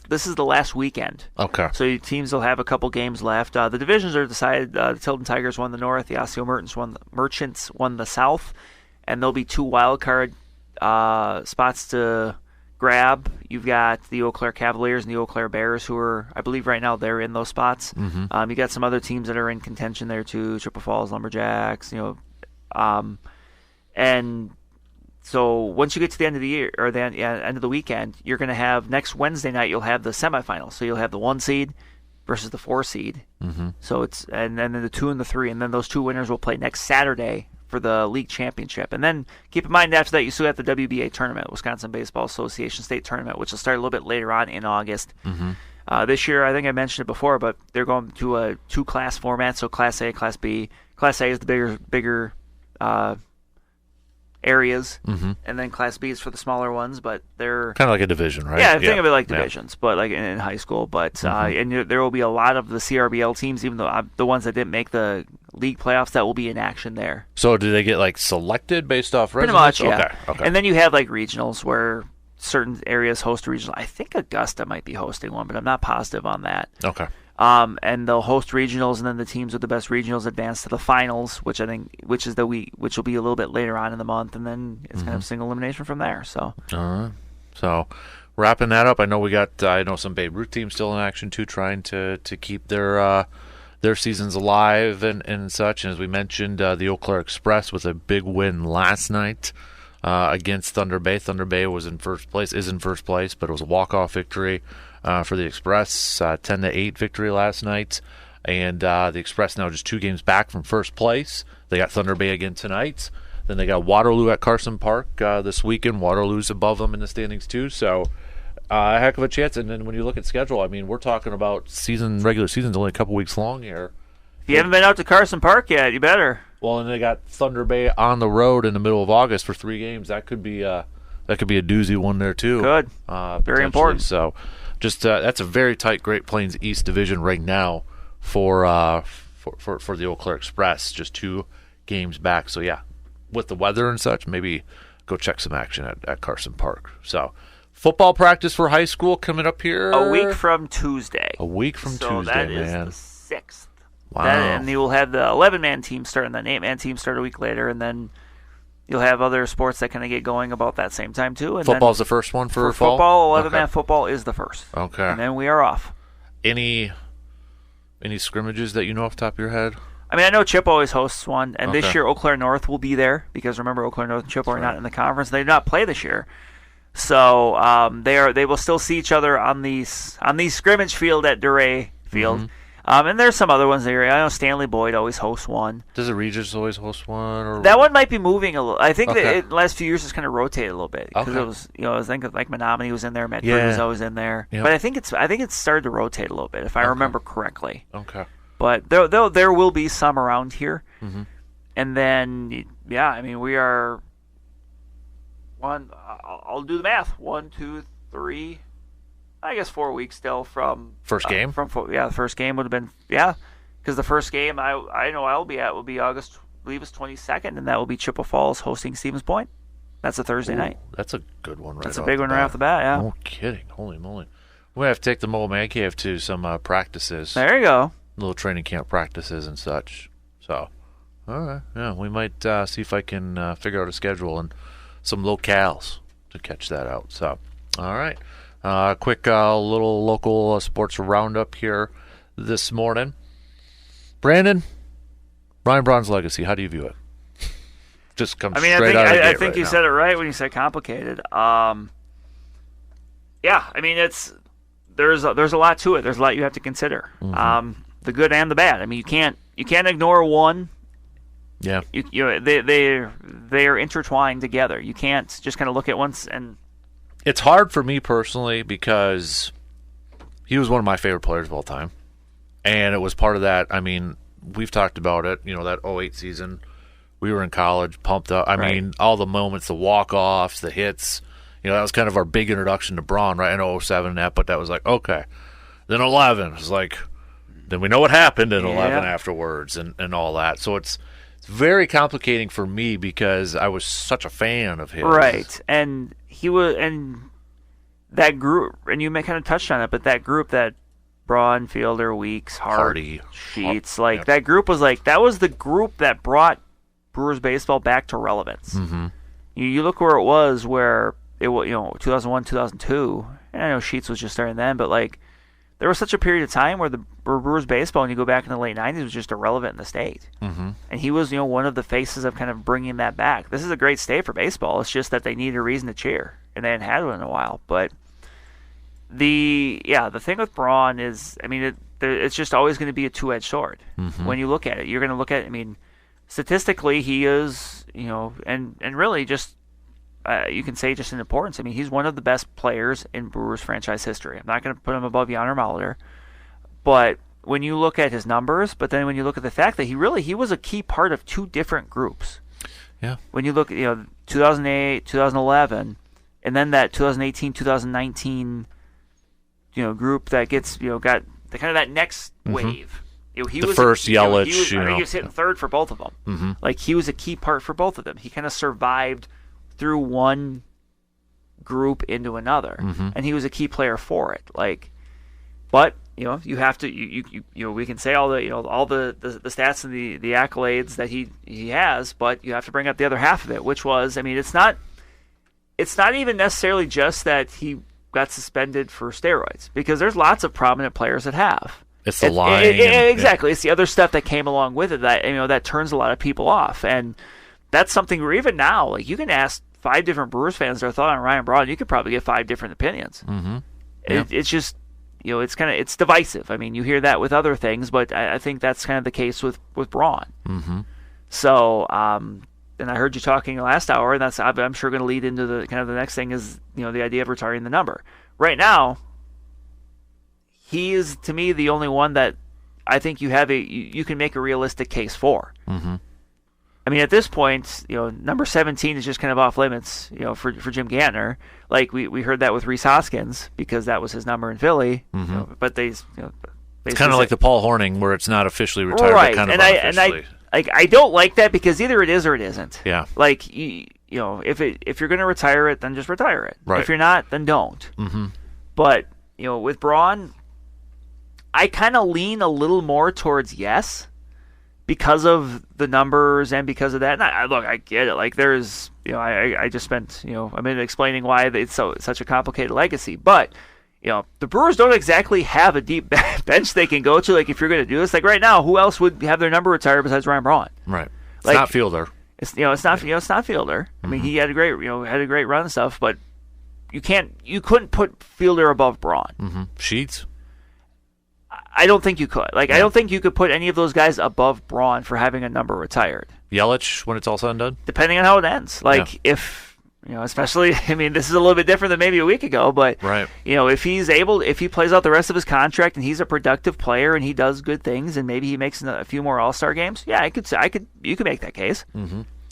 This is the last weekend. Okay. So teams will have a couple games left. The divisions are decided. The Tilden Tigers won the North. The Osseo Merchants won the South. And there'll be 2 wild card spots to grab. You've got the Eau Claire Cavaliers and the Eau Claire Bears, who are, I believe right now, they're in those spots. Mm-hmm. You got some other teams that are in contention there too. Chippewa Falls Lumberjacks, and so once you get to the end of the year or the end of the weekend, you're going to have next Wednesday night. You'll have the semifinals. So you'll have the 1 seed versus the 4 seed. Mm-hmm. So and then the 2 and the 3, and then those 2 winners will play next Saturday for the league championship. And then keep in mind after that, you still have the WBA tournament, Wisconsin Baseball Association State Tournament, which will start a little bit later on in August. This year, I think I mentioned it before, but they're going to a 2-class format, so Class A, Class B. Class A is the bigger areas, and then Class B is for the smaller ones, but they're kind of like a division, right? Yeah, think of it like divisions, but like in high school. But and there will be a lot of the CRBL teams, even though the ones that didn't make the league playoffs, that will be in action there. So do they get like selected based off pretty residents? much? Yeah. Okay. And then you have like regionals where certain areas host a regional. I think Augusta might be hosting one, but I'm not positive on that. Okay. And they'll host regionals, and then the teams with the best regionals advance to the finals, which will be a little bit later on in the month, and then it's kind of single elimination from there. So, so wrapping that up, I know we got some Babe Ruth teams still in action too, trying to keep their seasons alive and such. And as we mentioned, the Eau Claire Express with a big win last night against Thunder Bay. Thunder Bay is in first place, but it was a walk-off victory for the Express, 10-8 victory last night, and the Express now just 2 games back from first place. They got Thunder Bay again tonight. Then they got Waterloo at Carson Park this weekend. Waterloo's above them in the standings too, so a heck of a chance. And then when you look at schedule, I mean, we're talking about regular season's only a couple weeks long here. If you haven't been out to Carson Park yet, you better. Well, and they got Thunder Bay on the road in the middle of August for 3 games. That could be a doozy one there too. Good, very important. So. Just that's a very tight Great Plains East division right now for the Eau Claire Express. Just 2 games back. So yeah, with the weather and such, maybe go check some action at Carson Park. So football practice for high school coming up here a week from Tuesday. So that man. Is the 6th. Wow. And you will have the 11-man team start and the 8-man team start a week later, and then you'll have other sports that kind of get going about that same time too. And football's the first one for fall? Football, 11-man football is the first. Okay. And then we are off. Any scrimmages that you know off the top of your head? I mean, I know Chip always hosts one, and this year Eau Claire North will be there because remember, Eau Claire North and Chip are not in the conference. They do not play this year, so they will still see each other on these scrimmage field at Duray Field. And there's some other ones there. I know Stanley Boyd always hosts one. Does the Regis always host one? Or that one might be moving a little. I think that the last few years it's kind of rotated a little bit because it was, I was thinking like Menominee was in there, Medford was always in there, but I think it's started to rotate a little bit if I remember correctly. Okay. But there will be some around here, and then I mean we are one. I'll do the math. 1, 2, 3. I guess 4 weeks still from first game. The first game would have been because the first game I know I'll be at will be August, I believe it's 22nd, and that will be Chippewa Falls hosting Stevens Point. That's a Thursday night. That's a good one. That's a big one right off the bat. Yeah. No kidding. Holy moly. We have to take the Mobile Man Cave to some practices. There you go. Little training camp practices and such. So, all right. Yeah, we might see if I can figure out a schedule and some locales to catch that out. So, all right. Quick little local sports roundup here this morning. Brandon, Ryan Brauns' legacy, how do you view it? Just comes straight out of the gate. I think you said it right when you said complicated. I mean there's a lot to it. There's a lot you have to consider. The good and the bad. I mean you can't ignore one. Yeah. They are intertwined together. You can't just kind of look at once and. It's hard for me personally because he was one of my favorite players of all time. And it was part of that. I mean, we've talked about it, that 08 season. We were in college, pumped up. I mean, all the moments, the walk-offs, the hits. That was kind of our big introduction to Braun, right? I know 07 and that, but that was like, okay. Then 11 was like, then we know what happened in 11 afterwards and all that. So it's very complicating for me because I was such a fan of his. Right. And he was, and that group, and you kind of touched on it, but that group that Braun, Fielder, Weeks, Hardy, Sheets, that group was that was the group that brought Brewers baseball back to relevance. You look where it was, where it was, 2001, 2002, and I know Sheets was just starting then, but there was such a period of time where the Brewers baseball, when you go back in the late 90s, was just irrelevant in the state. And he was, one of the faces of kind of bringing that back. This is a great state for baseball. It's just that they needed a reason to cheer, and they hadn't had one in a while. But the thing with Braun is, I mean, it's just always going to be a two-edged sword. When you look at it, you're going to look at, statistically, he is, and really just, you can say just in importance. I mean, he's one of the best players in Brewers franchise history. I'm not going to put him above Jan or Molitor, but when you look at his numbers, but then when you look at the fact that he was a key part of two different groups. Yeah. When you look at 2008, 2011, and then that 2018, 2019 group that gets got the kind of that next wave. He was first Yelich. He was hitting third for both of them. Mm-hmm. Like he was a key part for both of them. He kind of survived through one group into another, and he was a key player for it. But you have to we can say all the stats and the accolades that he has, but you have to bring up the other half of it, which was, I mean, it's not even necessarily just that he got suspended for steroids, because there's lots of prominent players that have. It's the lying. Exactly. It's the other stuff that came along with it that that turns a lot of people off, and that's something where even now, you can ask 5 different Brewers fans their thought on Ryan Braun, you could probably get 5 different opinions. Mm-hmm. Yeah. It's just it's divisive. I mean, you hear that with other things, but I think that's kind of the case with Braun. Mm-hmm. So, and I heard you talking last hour, and that's I'm sure going to lead into the kind of the next thing is the idea of retiring the number. Right now, he is to me the only one that I think you can make a realistic case for. Mm-hmm. I mean, at this point, number 17 is just kind of off limits, for Jim Gantner. Like we heard that with Rhys Hoskins because that was his number in Philly. Mm-hmm. But it's kind of like the Paul Horning, where it's not officially retired, right? But kind of unofficially. I don't like that because either it is or it isn't. Yeah. If you're going to retire it, then just retire it. Right. If you're not, then don't. Mm-hmm. But with Braun, I kind of lean a little more towards yes, because of the numbers and because of that. And I get it. Like there's, I just spent a minute explaining why it's such a complicated legacy. But the Brewers don't exactly have a deep bench they can go to. Like, if you're going to do this, like right now, who else would have their number retired besides Ryan Braun? Right. It's not Fielder. It's it's not Fielder. I mean, he had a great run and stuff, but you couldn't put Fielder above Braun. Mm-hmm. Sheets. I don't think you could. I don't think you could put any of those guys above Braun for having a number retired. Yelich, when it's all said and done? Depending on how it ends. If especially, I mean, this is a little bit different than maybe a week ago, but right. If he plays out the rest of his contract and he's a productive player and he does good things and maybe he makes a few more All-Star games, yeah, you could make that case.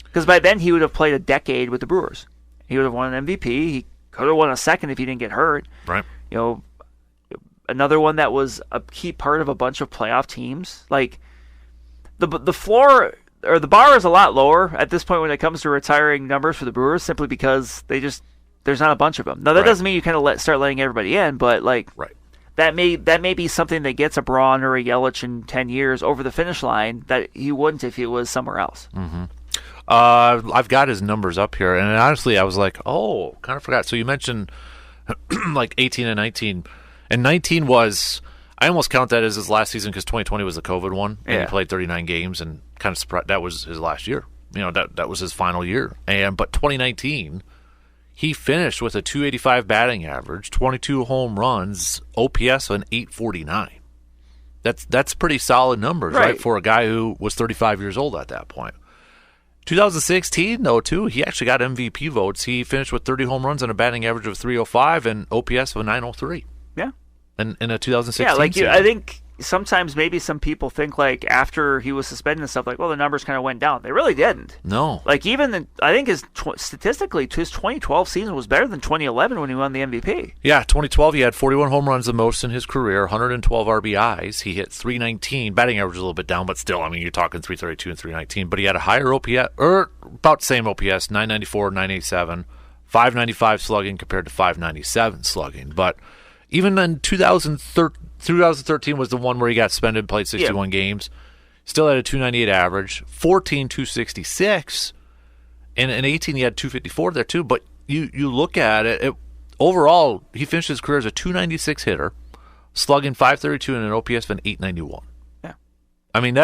Because by then he would have played a decade with the Brewers. He would have won an MVP. He could have won a second if he didn't get hurt. Right. Another one that was a key part of a bunch of playoff teams. Like the floor or the bar is a lot lower at this point when it comes to retiring numbers for the Brewers, simply because there's not a bunch of them. Now that doesn't mean you kind of start letting everybody in, but right. that may be something that gets a Braun or a Yelich in 10 years over the finish line that he wouldn't if he was somewhere else. Mm-hmm. I've got his numbers up here, and honestly, I was like, oh, kind of forgot. So you mentioned like 18 and 19. And 19 was, I almost count that as his last season because 2020 was the COVID one, and he played 39 games, and kind of surprised that was his last year. That was his final year. But 2019, he finished with a 285 batting average, 22 home runs, OPS of an 849. That's pretty solid numbers, right, for a guy who was 35 years old at that point. 2016, though, too, he actually got MVP votes. He finished with 30 home runs and a batting average of 305 and OPS of a 903. Yeah. In a 2016 season. I think sometimes maybe some people think after he was suspended and stuff the numbers kind of went down. They really didn't. No. I think statistically his 2012 season was better than 2011 when he won the MVP. Yeah, 2012 he had 41 home runs, the most in his career, 112 RBIs. He hit 319. Batting average was a little bit down, but still, I mean, you're talking 332 and 319. But he had a higher OPS, or about the same OPS, 994, 987, 595 slugging compared to 597 slugging. But even in 2013 was the one where he got suspended, played 61 games. Still had a 298 average, 14 266, and in 18 he had 254 there too. But you look at it, overall he finished his career as a 296 hitter, slugging 532 and an OPS of an 891. Yeah, I mean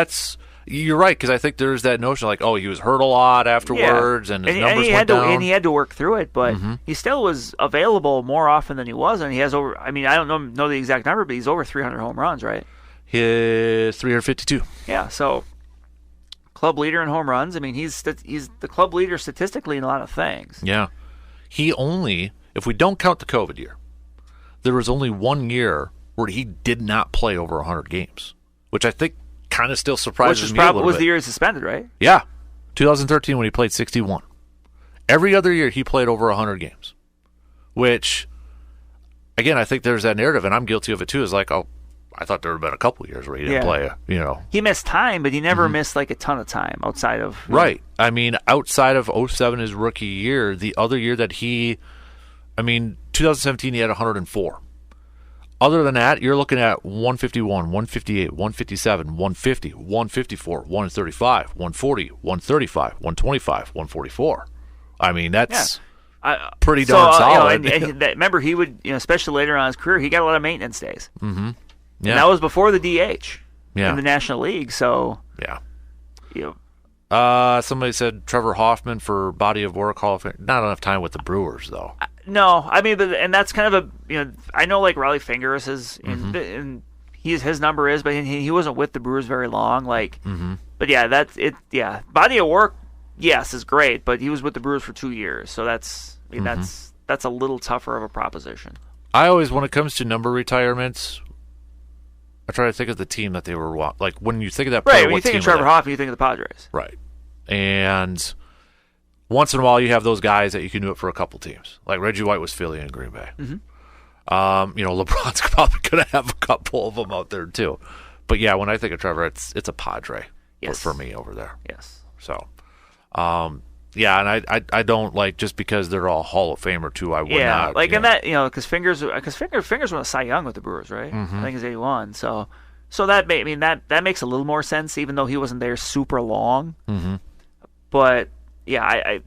you're right, because I think there's that notion he was hurt a lot afterwards, and his numbers went down. And he had to work through it, but he still was available more often than he was, and he has over. I mean, I don't know the exact number, but he's over 300 home runs, right? His 352. Yeah, so club leader in home runs. I mean, he's the club leader statistically in a lot of things. Yeah. He only, if we don't count the COVID year, there was only 1 year where he did not play over 100 games, which I think kind of still surprises me a little bit. Was the year he suspended, right? Yeah. 2013 when he played 61. Every other year he played over 100 games, which, again, I think there's that narrative, and I'm guilty of it too, is like, oh, I thought there would have been a couple of years where he didn't play, He missed time, but he never missed like a ton of time outside of... Right. I mean, outside of 07, his rookie year, the other year that 2017 he had 104. Other than that, you're looking at 151, 158, 157, 150, 154, 135, 140, 135, 125, 144. I mean, that's pretty darn solid. Remember, he would, especially later on in his career, he got a lot of maintenance days. Mm-hmm. Yeah. And that was before the DH in the National League. So somebody said Trevor Hoffman for body of work Hall of Fame. Not enough time with the Brewers though. No, I mean, and that's kind of I know like Riley Fingers is, and his number is, but he wasn't with the Brewers very long. Like, but yeah, that's it. Yeah, body of work, yes, is great, but he was with the Brewers for 2 years, so that's that's a little tougher of a proposition. I always, when it comes to number retirements, I try to think of the team that they were like. When you think of that player, right? When you think of Trevor Hoffman, you think of the Padres, right? And once in a while, you have those guys that you can do it for a couple teams. Like Reggie White was Philly and Green Bay. LeBron's probably going to have a couple of them out there too. But yeah, when I think of Trevor, it's a Padre for me over there. Yes. So, yeah, and I don't like just because they're all Hall of Fame or two. I would not. Like in that because Fingers won a Cy Young with the Brewers, right? I think it's 81. So that that makes a little more sense, even though he wasn't there super long. But yeah,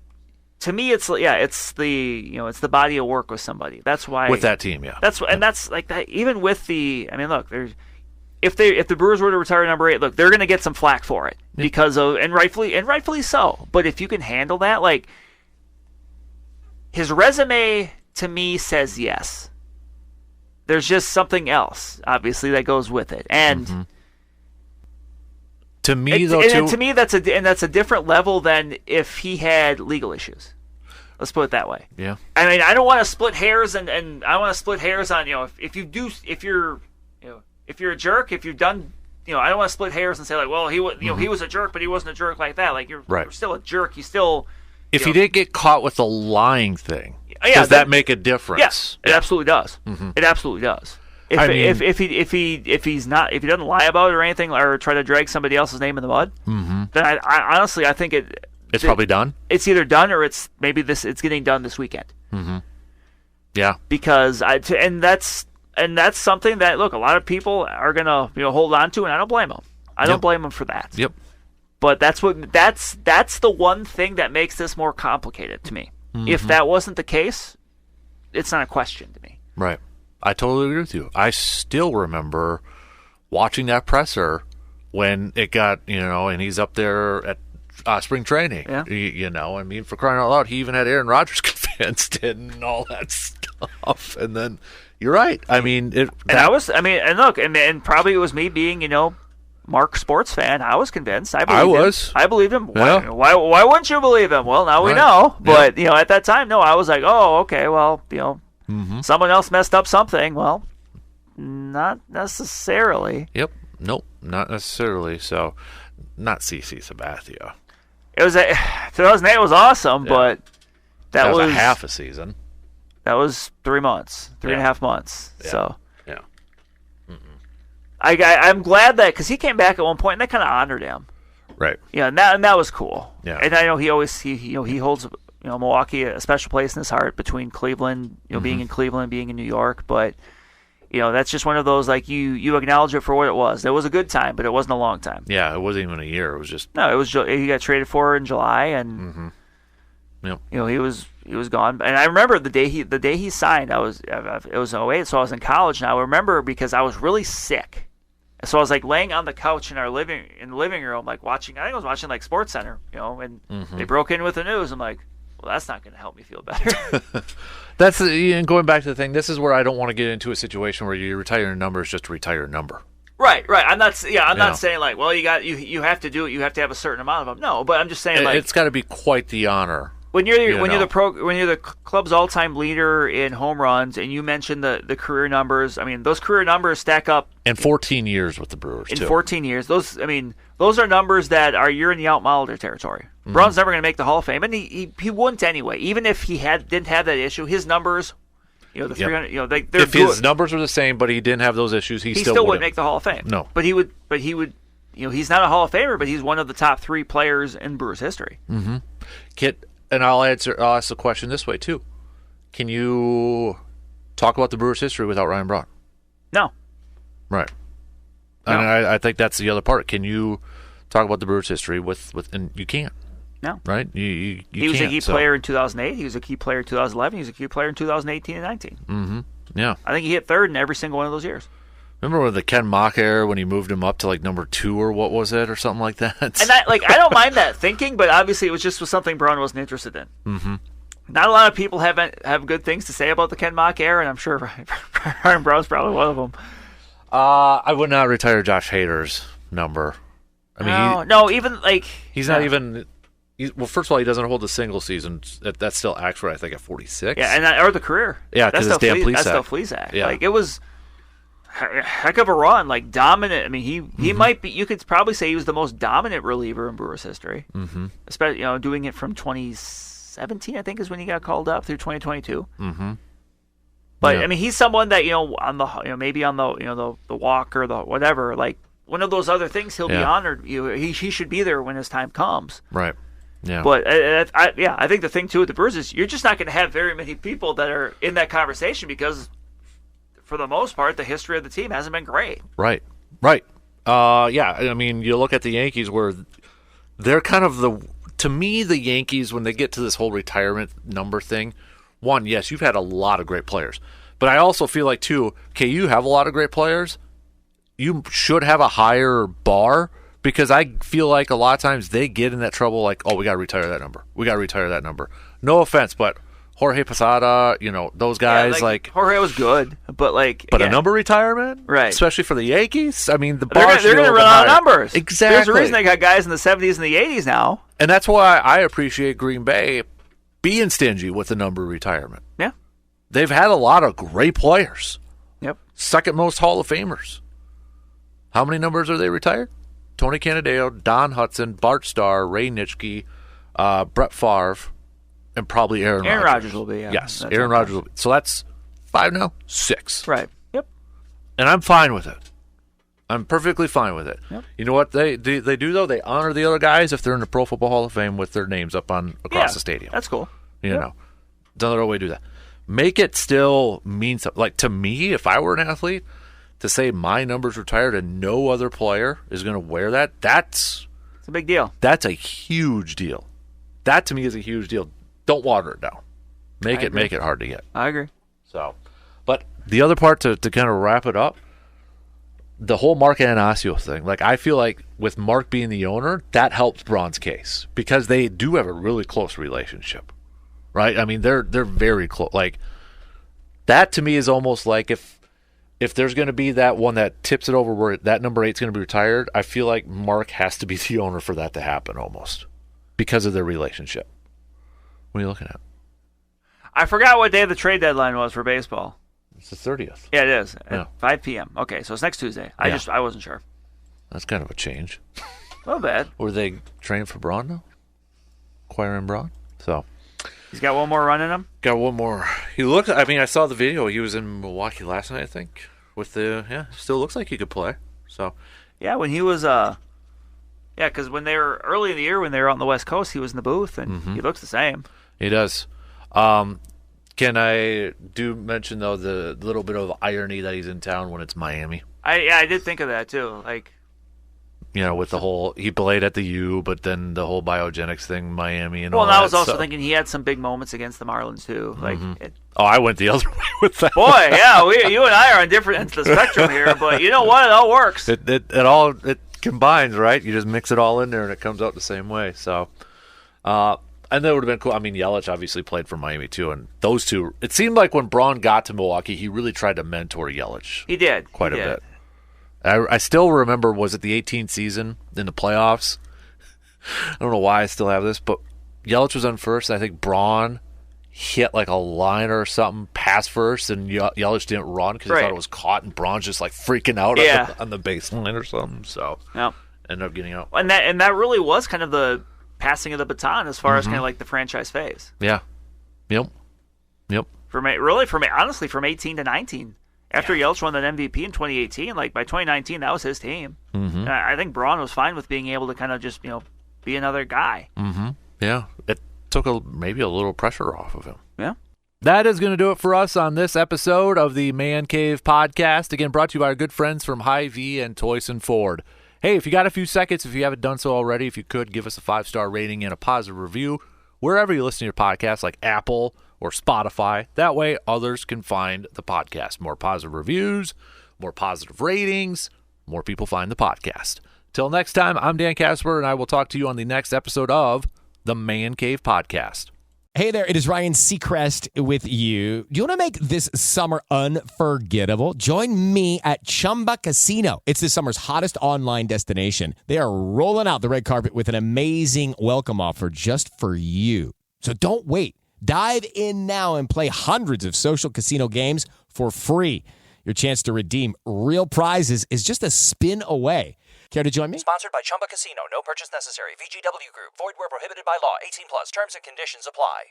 to me it's the body of work with somebody. That's why with that team, yeah. That's like that. Even with look, there's if the Brewers were to retire number 8, look, they're going to get some flack for it because of and rightfully so. But if you can handle that, like his resume to me says yes. There's just something else, obviously, that goes with it, and. To me, to me, that's a different level than if he had legal issues. Let's put it that way. Yeah. I mean, I don't want to split hairs, and I want to split hairs on if you're a jerk, if you've done I don't want to split hairs and say like, well, he was a jerk, but he wasn't a jerk like that. Like you're still a jerk. You still. If he didn't get caught with the lying thing, does that make a difference? Yes, it absolutely does. It absolutely does. If he doesn't lie about it or anything, or try to drag somebody else's name in the mud, then I honestly I think it's probably done. It's either done or it's getting done this weekend. Yeah, because that's something that look, a lot of people are gonna hold on to, and I don't blame them. I don't blame them for that. Yep. But that's the one thing that makes this more complicated to me. If that wasn't the case, it's not a question to me. Right. I totally agree with you. I still remember watching that presser when it got, and he's up there at spring training. Yeah. I mean, for crying out loud, he even had Aaron Rodgers convinced and all that stuff. And then you're right. I mean, and probably it was me being, Mark sports fan. I was convinced. I believed him. Yeah. Why wouldn't you believe him? Well, now we know. But at that time, no, I was like, oh, okay, well, someone else messed up something. Well, not necessarily. Yep. Nope. Not necessarily. So, not CC Sabathia. It was 2008 was awesome, but that was a half a season. That was 3 months, 3.5 months. Yeah. So yeah. I'm glad that because he came back at one point and that kind of honored him. Right. Yeah, and that was cool. Yeah. And I know he holds Milwaukee a special place in his heart between Cleveland, being in Cleveland, being in New York, but that's just one of those like you acknowledge it for what it was. It was a good time, but it wasn't a long time. Yeah, it wasn't even a year. It was just no. It was he got traded for in July, and he was gone. And I remember the day he signed. It was 2008, so I was in college, and I remember because I was really sick. So I was like laying on the couch in the living room, like watching. I think I was watching like SportsCenter, and they broke in with the news. I'm like, well, that's not going to help me feel better. And going back to the thing. This is where I don't want to get into a situation where you retire your number is just to retire a number. Right. I'm not saying like, well, you have to do it. You have to have a certain amount of them. No, but I'm just saying like it's got to be quite the honor. When you're the club's all-time leader in home runs, and you mentioned the career numbers. I mean, those career numbers stack up. In 14 years with the Brewers. In 14 years, those are numbers that are you're in the out-Molitor territory. Mm-hmm. Braun's never going to make the Hall of Fame, and he wouldn't anyway. Even if he didn't have that issue, his numbers, the 300, they're if his numbers were the same, but he didn't have those issues, he still wouldn't make the Hall of Fame. No, but he would. He's not a Hall of Famer, but he's one of the top 3 players in Brewers history. Mm-hmm. And I'll ask the question this way too: can you talk about the Brewers' history without Ryan Braun? No. Right. No. And I think that's the other part. Can you talk about the Brewers' history with and you can't? No. Right? You he was a key player in 2008. He was a key player in 2011. He was a key player in 2018 and 19. Mm-hmm. Yeah. I think he hit third in every single one of those years. Remember with the Ken Mock era when he moved him up to like number 2 or what was it or something like that? And I don't mind that thinking, but obviously it was something Braun wasn't interested in. Mm-hmm. Not a lot of people have good things to say about the Ken Mock era, and I'm sure Ryan Brauns probably one of them. I would not retire Josh Hader's number. I mean, even like he's not even. Well, first of all, he doesn't hold a single season. That still acts for I think at 46. Yeah, and or the career. Yeah, because it's Dan Plesac. That's still Plesac. Yeah. Like it was a heck of a run, like dominant. I mean, he might be. You could probably say he was the most dominant reliever in Brewers history. Mm-hmm. Especially doing it from 2017, I think, is when he got called up through 2022. Mm-hmm. But I mean, he's someone that on the maybe on the the walk or the whatever, like one of those other things, he'll be honored. He should be there when his time comes. Right. Yeah. But I think the thing too with the Brewers is you're just not going to have very many people that are in that conversation because, for the most part, the history of the team hasn't been great. Right. Yeah. I mean, you look at the Yankees where they're kind of to me, the Yankees, when they get to this whole retirement number thing, one, yes, you've had a lot of great players. But I also feel like, too, okay, you have a lot of great players. You should have a higher bar because I feel like a lot of times they get in that trouble like, oh, we got to retire that number. We got to retire that number. No offense, but Jorge Posada, those guys, like Jorge was good, but a number retirement, right? Especially for the Yankees. I mean, they're going to run out of numbers. Exactly. There's a reason they got guys in the 70s and the 80s now, and that's why I appreciate Green Bay being stingy with the number retirement. Yeah, they've had a lot of great players. Yep, second most Hall of Famers. How many numbers are they retired? Tony Canadeo, Don Hudson, Bart Starr, Ray Nitschke, Brett Favre. And probably Aaron Rodgers. Aaron Rodgers will be, yeah. Yes, Aaron Rodgers will be. So that's 5 now? 6. Right. Yep. And I'm fine with it. I'm perfectly fine with it. Yep. You know what they do, though? They honor the other guys if they're in the Pro Football Hall of Fame with their names up across the stadium. That's cool. You know. Another way to do that. Make it still mean something. Like, to me, if I were an athlete, to say my number's retired and no other player is going to wear that, it's a big deal. That's a huge deal. That, to me, is a huge deal. Don't water it down. Make it hard to get. I agree. So, but the other part to kind of wrap it up, the whole Mark Anasio thing. Like, I feel like with Mark being the owner, that helps Braun's case because they do have a really close relationship, right? I mean, they're very close. Like, that to me is almost like if there's going to be that one that tips it over where that number 8 is going to be retired, I feel like Mark has to be the owner for that to happen almost because of their relationship. What are you looking at? I forgot what day the trade deadline was for baseball. It's the 30th. Yeah, it is. At 5 p.m. Okay, so it's next Tuesday. I wasn't sure. That's kind of a change. A little bit. Were they training for Braun now? Acquiring Braun? So. He's got one more run in him? Got one more. I saw the video. He was in Milwaukee last night, I think. Still looks like he could play. So. Yeah, when he was, because when they were early in the year, when they were out on the West Coast, he was in the booth, and he looks the same. He does. Can I do mention, though, the little bit of irony that he's in town when it's Miami? I did think of that, too. Like, with the whole, he played at the U, but then the whole biogenics thing, Miami and all that. Well, I was also thinking he had some big moments against the Marlins, too. Like, I went the other way with that. Boy, yeah, you and I are on different ends of the spectrum here, but you know what? It all works. It combines, right? You just mix it all in there and it comes out the same way. So, and that would have been cool. I mean, Yelich obviously played for Miami too, and those two. It seemed like when Braun got to Milwaukee, he really tried to mentor Yelich. He did quite a bit. I still remember, was it the 18th season in the playoffs? I don't know why I still have this, but Yelich was on first. I think Braun hit like a liner or something past first, and Yelich didn't run because he thought it was caught, and Braun's just like freaking out on the baseline or something. So ended up getting out. And that really was kind of the passing of the baton as far as kind of like the franchise phase. Yeah. Yep. From 18 to 19. After Yelich won that MVP in 2018, like by 2019, that was his team. Mm-hmm. I think Braun was fine with being able to kind of just, be another guy. Mm-hmm. Yeah. It took maybe a little pressure off of him. Yeah. That is going to do it for us on this episode of the Man Cave Podcast. Again, brought to you by our good friends from Hy-Vee and Toyson Ford. Hey, if you got a few seconds, if you haven't done so already, if you could, give us a 5-star rating and a positive review wherever you listen to your podcasts, like Apple or Spotify. That way, others can find the podcast. More positive reviews, more positive ratings, more people find the podcast. Till next time, I'm Dan Casper, and I will talk to you on the next episode of the Man Cave Podcast. Hey there, it is Ryan Seacrest with you. Do you want to make this summer unforgettable? Join me at Chumba Casino. It's this summer's hottest online destination. They are rolling out the red carpet with an amazing welcome offer just for you. So don't wait. Dive in now and play hundreds of social casino games for free. Your chance to redeem real prizes is just a spin away. Care to join me? Sponsored by Chumba Casino. No purchase necessary. VGW Group. Void where prohibited by law. 18 plus. Terms and conditions apply.